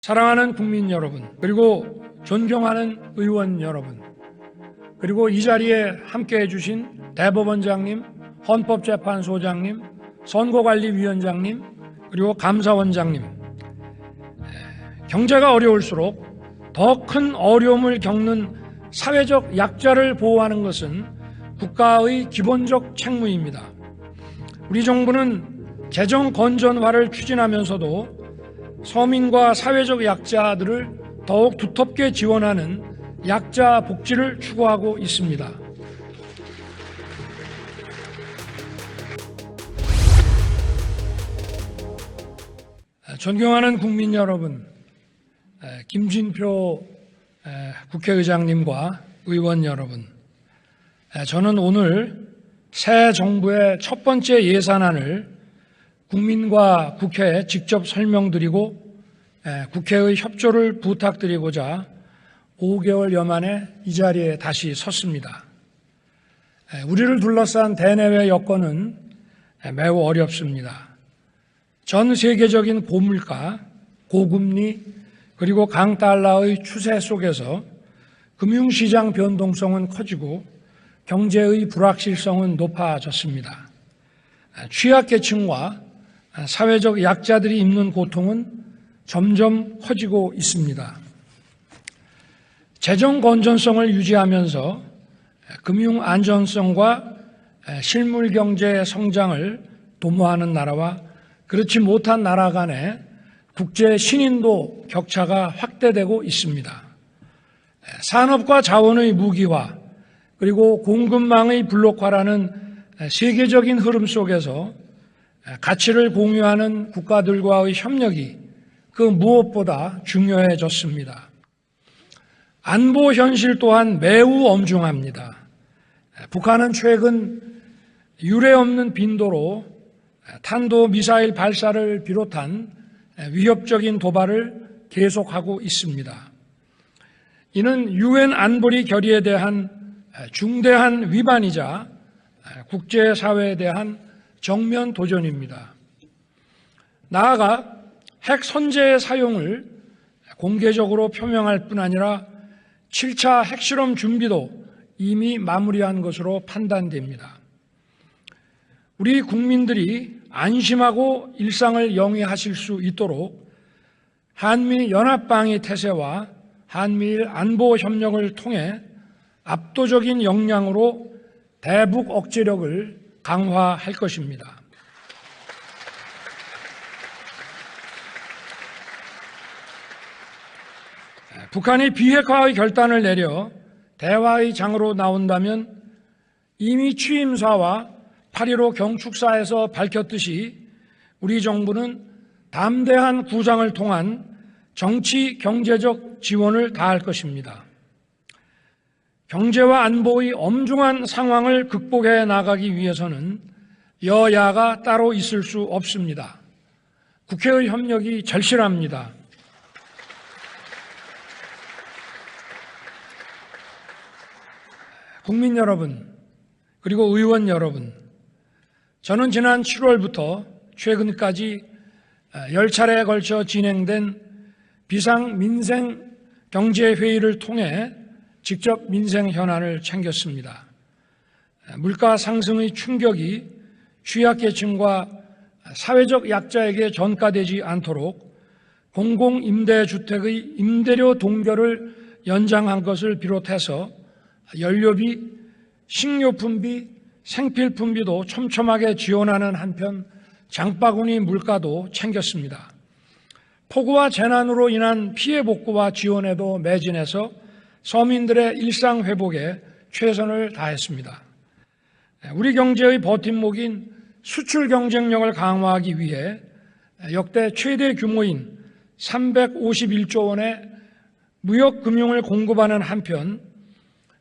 사랑하는 국민 여러분, 그리고 존경하는 의원 여러분, 그리고 이 자리에 함께해 주신 대법원장님, 헌법재판소장님, 선거관리위원장님, 그리고 감사원장님, 경제가 어려울수록 더 큰 어려움을 겪는 사회적 약자를 보호하는 것은 국가의 기본적 책무입니다. 우리 정부는 재정 건전화를 추진하면서도 서민과 사회적 약자들을 더욱 두텁게 지원하는 약자 복지를 추구하고 있습니다. 존경하는 국민 여러분, 김진표 국회의장님과 의원 여러분, 저는 오늘 새 정부의 첫 번째 예산안을 국민과 국회에 직접 설명드리고 국회의 협조를 부탁드리고자 5개월여 만에 이 자리에 다시 섰습니다. 우리를 둘러싼 대내외 여건은 매우 어렵습니다. 전 세계적인 고물가, 고금리, 그리고 강달러의 추세 속에서 금융시장 변동성은 커지고 경제의 불확실성은 높아졌습니다. 취약계층과 사회적 약자들이 입는 고통은 점점 커지고 있습니다. 재정 건전성을 유지하면서 금융 안전성과 실물 경제 성장을 도모하는 나라와 그렇지 못한 나라 간의 국제 신인도 격차가 확대되고 있습니다. 산업과 자원의 무기화, 그리고 공급망의 블록화라는 세계적인 흐름 속에서 가치를 공유하는 국가들과의 협력이 그 무엇보다 중요해졌습니다. 안보 현실 또한 매우 엄중합니다. 북한은 최근 유례없는 빈도로 탄도미사일 발사를 비롯한 위협적인 도발을 계속하고 있습니다. 이는 유엔 안보리 결의에 대한 중대한 위반이자 국제사회에 대한 정면 도전입니다. 나아가 핵 선제의 사용을 공개적으로 표명할 뿐 아니라 7차 핵실험 준비도 이미 마무리한 것으로 판단됩니다. 우리 국민들이 안심하고 일상을 영위하실 수 있도록 한미 연합방위 태세와 한미일 안보 협력을 통해 압도적인 역량으로 대북 억제력을 강화할 것입니다. 북한이 비핵화의 결단을 내려 대화의 장으로 나온다면 이미 취임사와 8.15 경축사에서 밝혔듯이 우리 정부는 담대한 구상을 통한 정치, 경제적 지원을 다할 것입니다. 경제와 안보의 엄중한 상황을 극복해 나가기 위해서는 여야가 따로 있을 수 없습니다. 국회의 협력이 절실합니다. 국민 여러분, 그리고 의원 여러분, 저는 지난 7월부터 최근까지 10차례에 걸쳐 진행된 비상민생 경제회의를 통해 직접 민생 현안을 챙겼습니다. 물가 상승의 충격이 취약계층과 사회적 약자에게 전가되지 않도록 공공임대주택의 임대료 동결을 연장한 것을 비롯해서 연료비, 식료품비, 생필품비도 촘촘하게 지원하는 한편 장바구니 물가도 챙겼습니다. 폭우와 재난으로 인한 피해 복구와 지원에도 매진해서 서민들의 일상 회복에 최선을 다했습니다. 우리 경제의 버팀목인 수출 경쟁력을 강화하기 위해 역대 최대 규모인 351조 원의 무역 금융을 공급하는 한편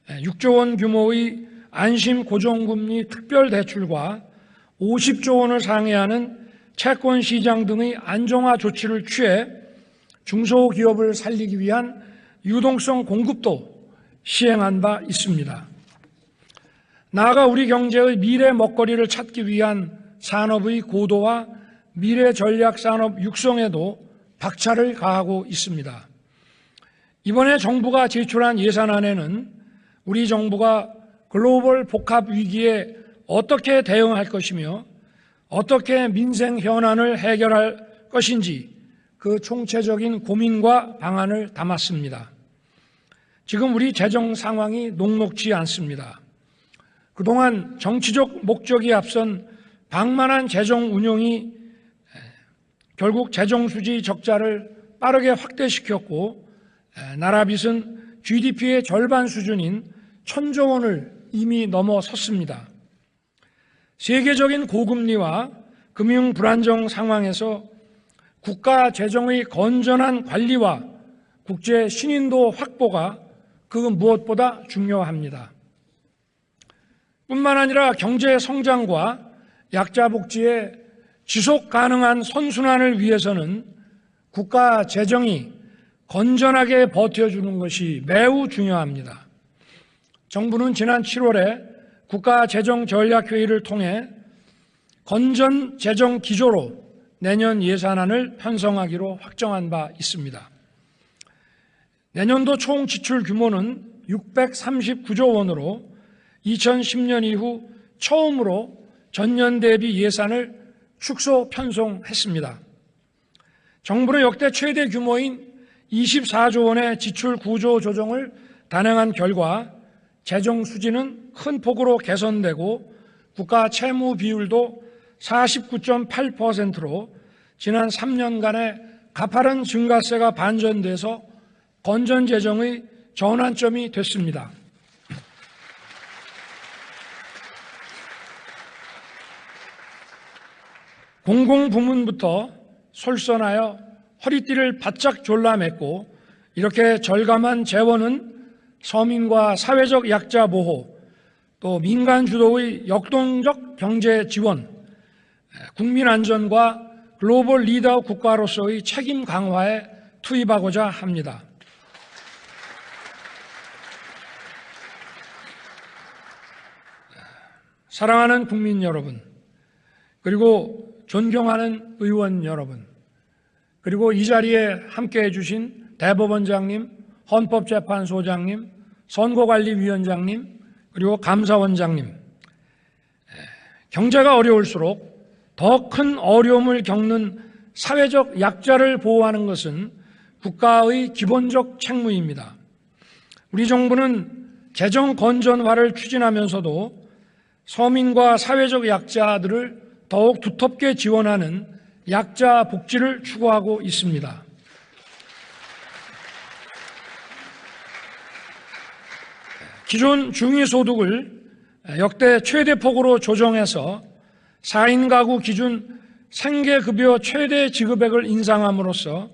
6조 원 규모의 안심 고정금리 특별대출과 50조 원을 상회하는 채권 시장 등의 안정화 조치를 취해 중소기업을 살리기 위한 유동성 공급도 시행한 바 있습니다. 나아가 우리 경제의 미래 먹거리를 찾기 위한 산업의 고도화, 미래 전략 산업 육성에도 박차를 가하고 있습니다. 이번에 정부가 제출한 예산안에는 우리 정부가 글로벌 복합 위기에 어떻게 대응할 것이며 어떻게 민생 현안을 해결할 것인지 그 총체적인 고민과 방안을 담았습니다. 지금 우리 재정 상황이 녹록지 않습니다. 그동안 정치적 목적이 앞선 방만한 재정 운용이 결국 재정 수지 적자를 빠르게 확대시켰고 나라 빚은 GDP의 절반 수준인 1,000조 원을 이미 넘어섰습니다. 세계적인 고금리와 금융 불안정 상황에서 국가 재정의 건전한 관리와 국제 신인도 확보가 그 무엇보다 중요합니다. 뿐만 아니라 경제 성장과 약자 복지의 지속 가능한 선순환을 위해서는 국가 재정이 건전하게 버텨주는 것이 매우 중요합니다. 정부는 지난 7월에 국가재정전략회의를 통해 건전 재정 기조로 내년 예산안을 편성하기로 확정한 바 있습니다. 내년도 총 지출 규모는 639조 원으로 2010년 이후 처음으로 전년 대비 예산을 축소 편성했습니다. 정부는 역대 최대 규모인 24조 원의 지출 구조 조정을 단행한 결과 재정 수지는 큰 폭으로 개선되고 국가 채무 비율도 49.8%로 지난 3년간의 가파른 증가세가 반전돼서 건전 재정의 전환점이 됐습니다. 공공부문부터 솔선하여 허리띠를 바짝 졸라맸고 이렇게 절감한 재원은 서민과 사회적 약자 보호, 또 민간 주도의 역동적 경제 지원, 국민 안전과 글로벌 리더 국가로서의 책임 강화에 투입하고자 합니다. 사랑하는 국민 여러분, 그리고 존경하는 의원 여러분, 그리고 이 자리에 함께해 주신 대법원장님, 헌법재판소장님, 선거관리위원장님, 그리고 감사원장님, 경제가 어려울수록 더 큰 어려움을 겪는 사회적 약자를 보호하는 것은 국가의 기본적 책무입니다. 우리 정부는 재정 건전화를 추진하면서도 서민과 사회적 약자들을 더욱 두텁게 지원하는 약자 복지를 추구하고 있습니다. 기존 중위소득을 역대 최대폭으로 조정해서 4인 가구 기준 생계급여 최대 지급액을 인상함으로써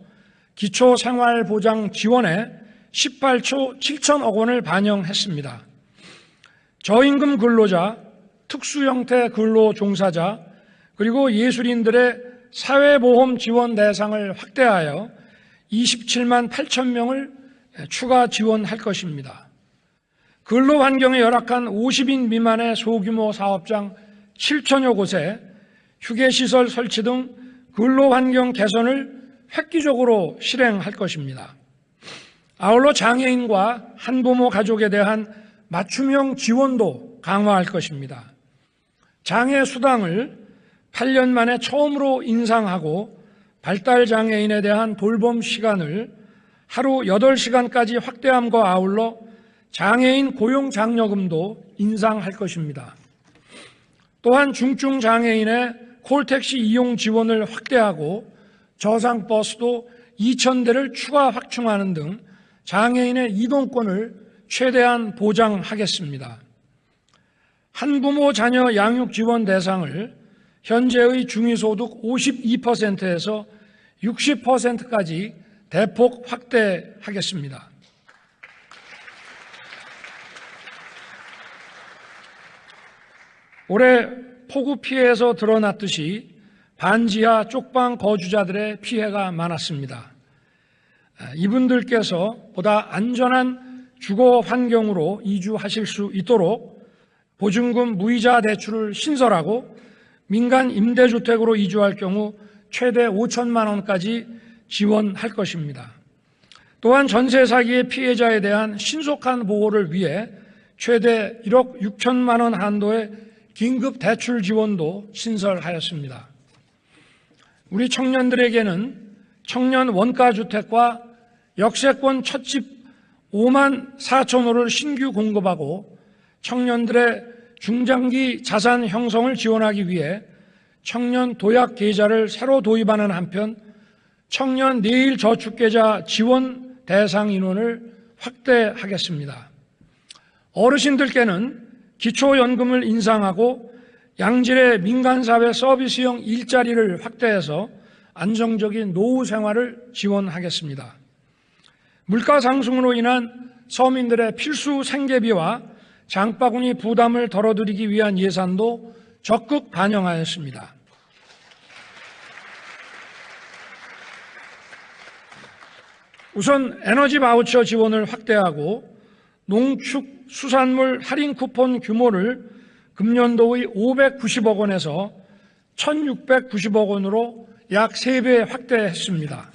기초생활보장 지원에 18조 7천억 원을 반영했습니다. 저임금 근로자, 특수형태 근로종사자, 그리고 예술인들의 사회보험 지원 대상을 확대하여 27만 8천 명을 추가 지원할 것입니다. 근로환경이 열악한 50인 미만의 소규모 사업장 7천여 곳에 휴게시설 설치 등 근로환경 개선을 획기적으로 실행할 것입니다. 아울러 장애인과 한부모 가족에 대한 맞춤형 지원도 강화할 것입니다. 장애 수당을 8년 만에 처음으로 인상하고 발달장애인에 대한 돌봄 시간을 하루 8시간까지 확대함과 아울러 장애인 고용장려금도 인상할 것입니다. 또한 중증장애인의 콜택시 이용 지원을 확대하고 저상버스도 2,000대를 추가 확충하는 등 장애인의 이동권을 최대한 보장하겠습니다. 한부모 자녀 양육 지원 대상을 현재의 중위소득 52%에서 60%까지 대폭 확대하겠습니다. 올해 폭우 피해에서 드러났듯이 반지하 쪽방 거주자들의 피해가 많았습니다. 이분들께서 보다 안전한 주거 환경으로 이주하실 수 있도록 보증금 무이자 대출을 신설하고 민간 임대주택으로 이주할 경우 최대 5천만 원까지 지원할 것입니다. 또한 전세 사기의 피해자에 대한 신속한 보호를 위해 최대 1억 6천만 원 한도의 긴급 대출 지원도 신설하였습니다. 우리 청년들에게는 청년 원가주택과 역세권 첫집 5만 4천 호를 신규 공급하고 청년들의 중장기 자산 형성을 지원하기 위해 청년 도약 계좌를 새로 도입하는 한편 청년 내일 저축계좌 지원 대상 인원을 확대하겠습니다. 어르신들께는 기초연금을 인상하고 양질의 민간사회 서비스형 일자리를 확대해서 안정적인 노후 생활을 지원하겠습니다. 물가 상승으로 인한 서민들의 필수 생계비와 장바구니 부담을 덜어드리기 위한 예산도 적극 반영하였습니다. 우선 에너지 바우처 지원을 확대하고 농축 수산물 할인 쿠폰 규모를 금년도의 590억 원에서 1,690억 원으로 약 3배 확대했습니다.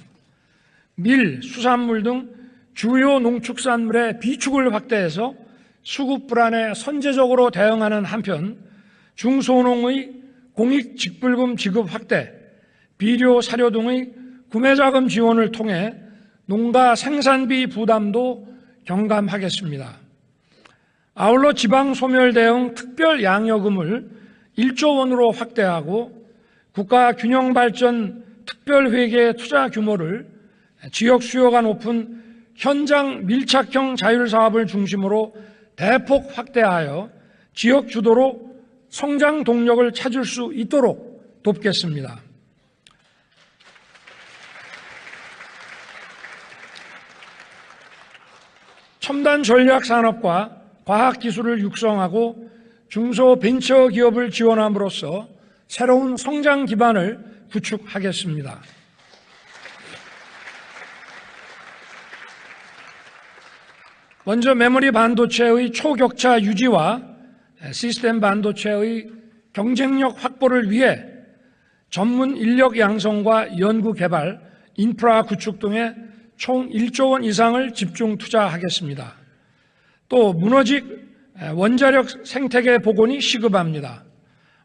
밀, 수산물 등 주요 농축산물의 비축을 확대해서 수급 불안에 선제적으로 대응하는 한편 중소농의 공익 직불금 지급 확대, 비료, 사료 등의 구매자금 지원을 통해 농가 생산비 부담도 경감하겠습니다. 아울러 지방소멸 대응 특별 양여금을 1조 원으로 확대하고 국가균형발전 특별회계 투자 규모를 지역 수요가 높은 현장 밀착형 자율사업을 중심으로 대폭 확대하여 지역 주도로 성장 동력을 찾을 수 있도록 돕겠습니다. 첨단 전략 산업과 과학기술을 육성하고 중소벤처기업을 지원함으로써 새로운 성장 기반을 구축하겠습니다. 먼저 메모리 반도체의 초격차 유지와 시스템 반도체의 경쟁력 확보를 위해 전문 인력 양성과 연구 개발, 인프라 구축 등에 총 1조 원 이상을 집중 투자하겠습니다. 또 문어직 원자력 생태계 복원이 시급합니다.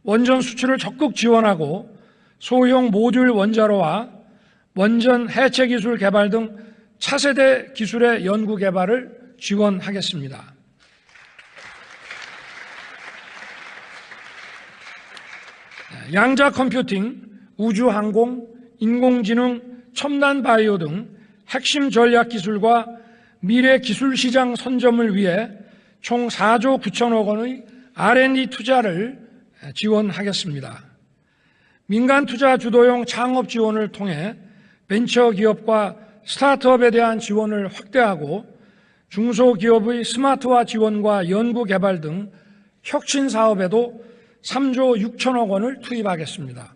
원전 수출을 적극 지원하고 소형 모듈 원자로와 원전 해체 기술 개발 등 차세대 기술의 연구 개발을 지원하겠습니다. 양자 컴퓨팅, 우주항공, 인공지능, 첨단 바이오 등 핵심 전략 기술과 미래 기술 시장 선점을 위해 총 4조 9천억 원의 R&D 투자를 지원하겠습니다. 민간 투자 주도형 창업 지원을 통해 벤처기업과 스타트업에 대한 지원을 확대하고 중소기업의 스마트화 지원과 연구개발 등 혁신 사업에도 3조 6천억 원을 투입하겠습니다.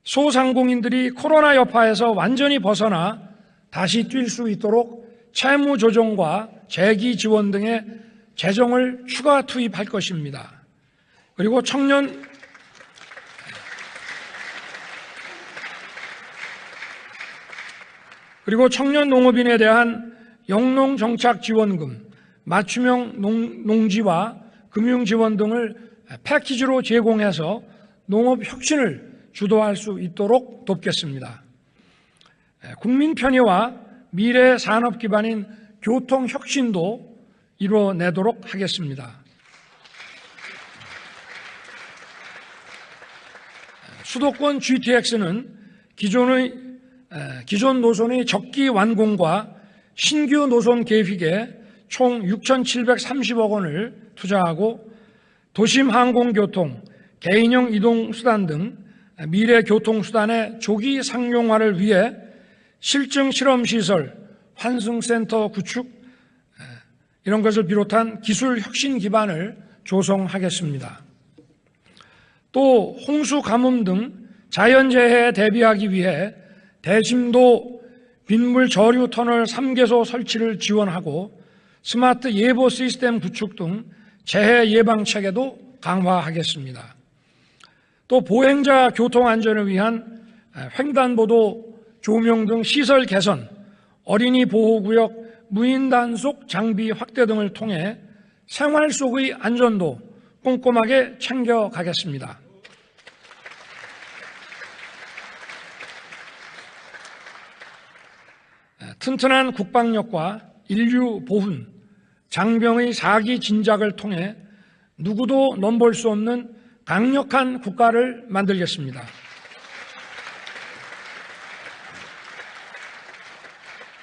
소상공인들이 코로나 여파에서 완전히 벗어나 다시 뛸 수 있도록 채무 조정과 재기 지원 등의 재정을 추가 투입할 것입니다. 그리고 청년 농업인에 대한 영농정착지원금, 맞춤형 농지와 금융지원 등을 패키지로 제공해서 농업 혁신을 주도할 수 있도록 돕겠습니다. 국민 편의와 미래 산업 기반인 교통 혁신도 이뤄내도록 하겠습니다. 수도권 GTX는 기존 노선의 적기 완공과 신규 노선 계획에 총 6,730억 원을 투자하고 도심 항공교통, 개인형 이동수단 등 미래 교통수단의 조기 상용화를 위해 실증 실험시설, 환승센터 구축 이런 것을 비롯한 기술 혁신 기반을 조성하겠습니다. 또 홍수 가뭄 등 자연재해에 대비하기 위해 대심도 빗물 저류 터널 3개소 설치를 지원하고 스마트 예보 시스템 구축 등 재해 예방 체계도 강화하겠습니다. 또 보행자 교통 안전을 위한 횡단보도 조명 등 시설 개선, 어린이 보호구역 무인 단속 장비 확대 등을 통해 생활 속의 안전도 꼼꼼하게 챙겨가겠습니다. 튼튼한 국방력과 인류 보훈, 장병의 사기 진작을 통해 누구도 넘볼 수 없는 강력한 국가를 만들겠습니다.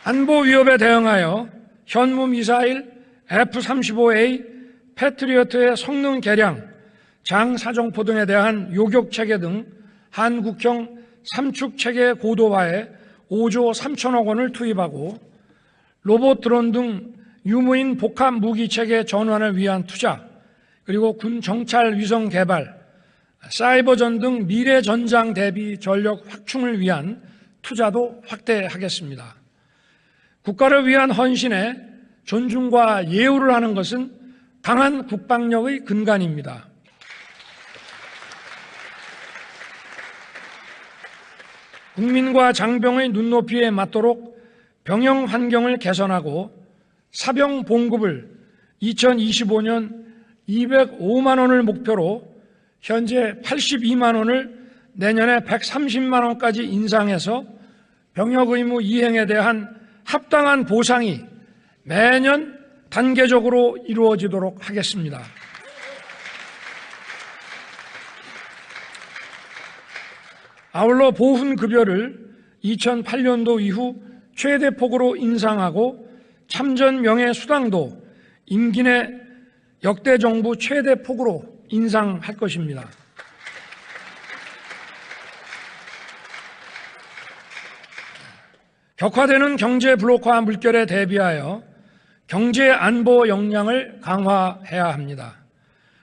안보 위협에 대응하여 현무 미사일 F-35A, 패트리어트의 성능 개량, 장사정포 등에 대한 요격 체계 등 한국형 삼축 체계 고도화에 5조 3천억 원을 투입하고 로봇 드론 등 유무인 복합 무기 체계 전환을 위한 투자, 그리고 군 정찰 위성 개발, 사이버전 등 미래 전장 대비 전력 확충을 위한 투자도 확대하겠습니다. 국가를 위한 헌신에 존중과 예우를 하는 것은 강한 국방력의 근간입니다. 국민과 장병의 눈높이에 맞도록 병영 환경을 개선하고 사병 봉급을 2025년 205만 원을 목표로 현재 82만 원을 내년에 130만 원까지 인상해서 병역 의무 이행에 대한 합당한 보상이 매년 단계적으로 이루어지도록 하겠습니다. 아울러 보훈급여를 2008년도 이후 최대폭으로 인상하고 참전 명예수당도 임기 내 역대 정부 최대폭으로 인상할 것입니다. 격화되는 경제 블록화 물결에 대비하여 경제 안보 역량을 강화해야 합니다.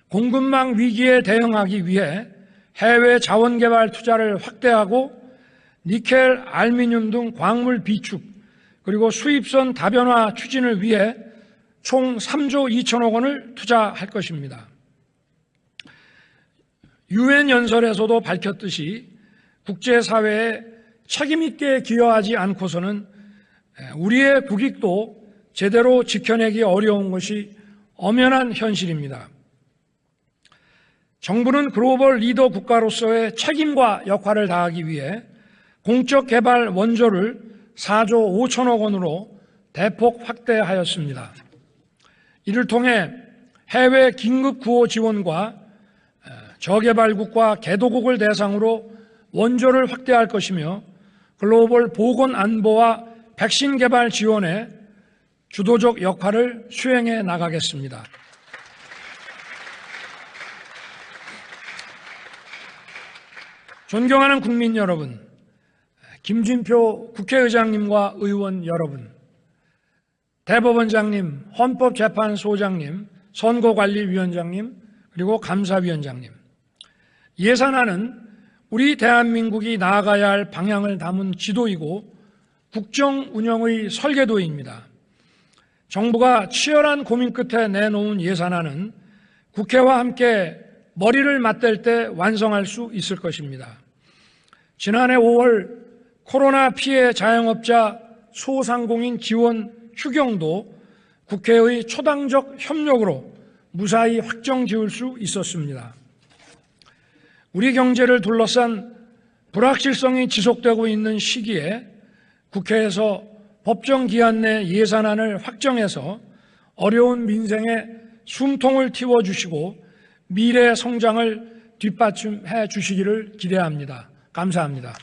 공급망 위기에 대응하기 위해 해외 자원개발 투자를 확대하고 니켈, 알루미늄 등 광물 비축, 그리고 수입선 다변화 추진을 위해 총 3조 2천억 원을 투자할 것입니다. 유엔 연설에서도 밝혔듯이 국제사회에 책임있게 기여하지 않고서는 우리의 국익도 제대로 지켜내기 어려운 것이 엄연한 현실입니다. 정부는 글로벌 리더 국가로서의 책임과 역할을 다하기 위해 공적 개발 원조를 4조 5천억 원으로 대폭 확대하였습니다. 이를 통해 해외 긴급 구호 지원과 저개발국과 개도국을 대상으로 원조를 확대할 것이며 글로벌 보건 안보와 백신 개발 지원에 주도적 역할을 수행해 나가겠습니다. 존경하는 국민 여러분, 김진표 국회의장님과 의원 여러분, 대법원장님, 헌법재판소장님, 선거관리위원장님, 그리고 감사위원장님, 예산안은 우리 대한민국이 나아가야 할 방향을 담은 지도이고 국정 운영의 설계도입니다. 정부가 치열한 고민 끝에 내놓은 예산안은 국회와 함께 머리를 맞댈 때 완성할 수 있을 것입니다. 지난해 5월 코로나 피해 자영업자 소상공인 지원 추경도 국회의 초당적 협력으로 무사히 확정 지을 수 있었습니다. 우리 경제를 둘러싼 불확실성이 지속되고 있는 시기에 국회에서 법정 기한 내 예산안을 확정해서 어려운 민생에 숨통을 틔워주시고 미래 성장을 뒷받침해 주시기를 기대합니다. 감사합니다.